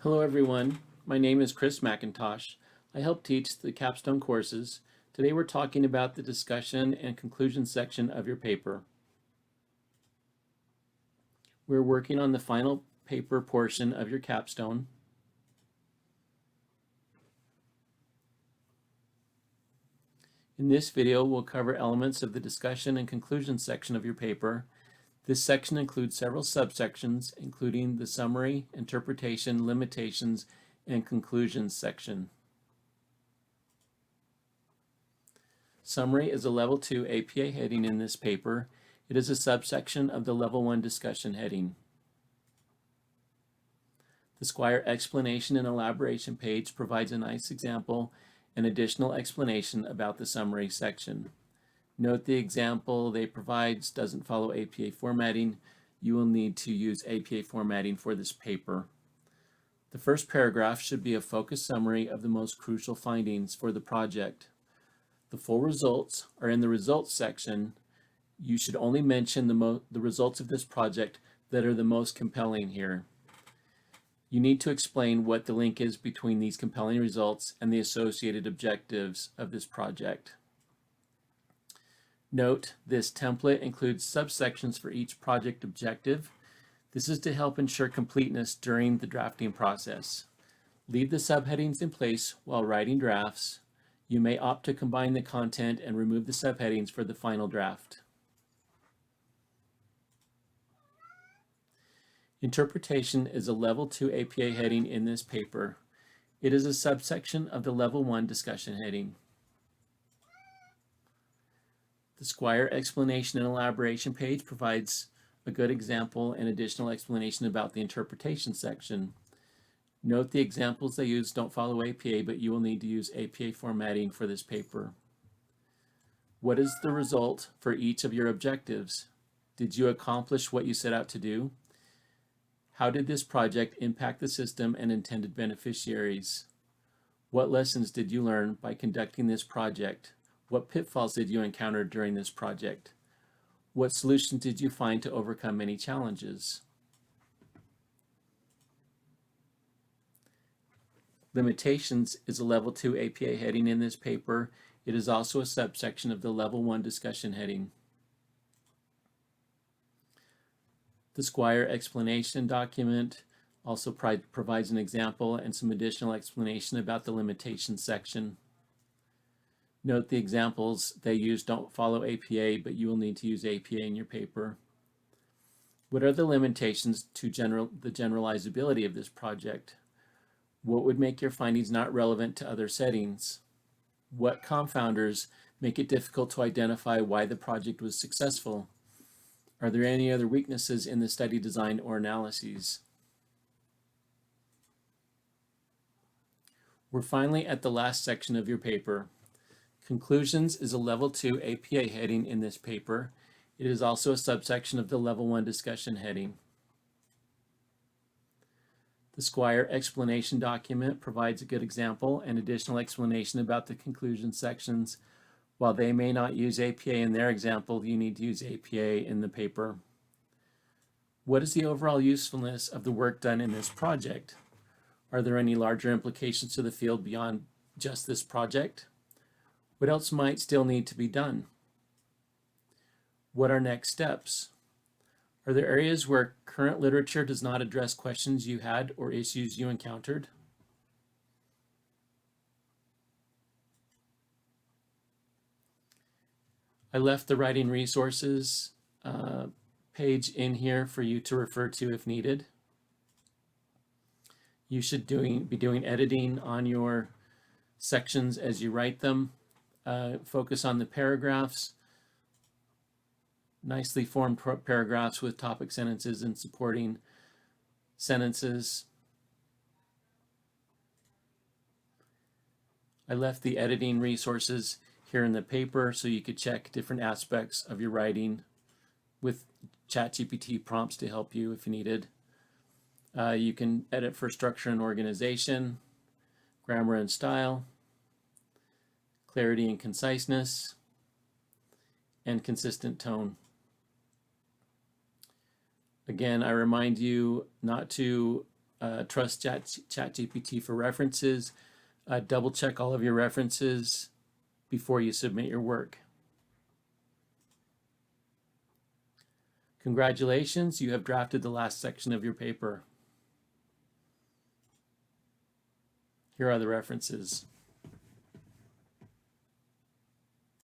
Hello everyone, my name is Chris McIntosh. I help teach the capstone courses. Today we're talking about the discussion and conclusion section of your paper. We're working on the final paper portion of your capstone. In this video, we'll cover elements of the discussion and conclusion section of your paper. This section includes several subsections, including the summary, interpretation, limitations, and conclusions section. Summary is a Level 2 APA heading in this paper. It is a subsection of the Level 1 discussion heading. The Squire explanation and elaboration page provides a nice example and additional explanation about the summary section. Note the example they provide doesn't follow APA formatting. You will need to use APA formatting for this paper. The first paragraph should be a focused summary of the most crucial findings for the project. The full results are in the results section. You should only mention the results of this project that are the most compelling here. You need to explain what the link is between these compelling results and the associated objectives of this project. Note, this template includes subsections for each project objective. This is to help ensure completeness during the drafting process. Leave the subheadings in place while writing drafts. You may opt to combine the content and remove the subheadings for the final draft. Interpretation is a Level 2 APA heading in this paper. It is a subsection of the Level 1 discussion heading. The Squire explanation and elaboration page provides a good example and additional explanation about the interpretation section. Note the examples they use don't follow APA, but you will need to use APA formatting for this paper. What is the result for each of your objectives? Did you accomplish what you set out to do? How did this project impact the system and intended beneficiaries? What lessons did you learn by conducting this project? What pitfalls did you encounter during this project? What solutions did you find to overcome many challenges? Limitations is a Level 2 APA heading in this paper. It is also a subsection of the Level 1 discussion heading. The Squire explanation document also provides an example and some additional explanation about the limitations section. Note the examples they use don't follow APA, but you will need to use APA in your paper. What are the limitations to the generalizability of this project? What would make your findings not relevant to other settings? What confounders make it difficult to identify why the project was successful? Are there any other weaknesses in the study design or analyses? We're finally at the last section of your paper. Conclusions is a Level 2 APA heading in this paper. It is also a subsection of the Level 1 discussion heading. The Squire explanation document provides a good example and additional explanation about the conclusion sections. While they may not use APA in their example, you need to use APA in the paper. What is the overall usefulness of the work done in this project? Are there any larger implications to the field beyond just this project? What else might still need to be done? What are next steps? Are there areas where current literature does not address questions you had or issues you encountered? I left the writing resources page in here for you to refer to if needed. You should be doing editing on your sections as you write them. Focus on the paragraphs, nicely formed paragraphs with topic sentences and supporting sentences. I left the editing resources here in the paper so you could check different aspects of your writing with ChatGPT prompts to help you if you needed. You can edit for structure and organization, grammar and style, clarity and conciseness, and consistent tone. Again, I remind you not to trust ChatGPT for references. Double check all of your references before you submit your work. Congratulations, you have drafted the last section of your paper. Here are the references.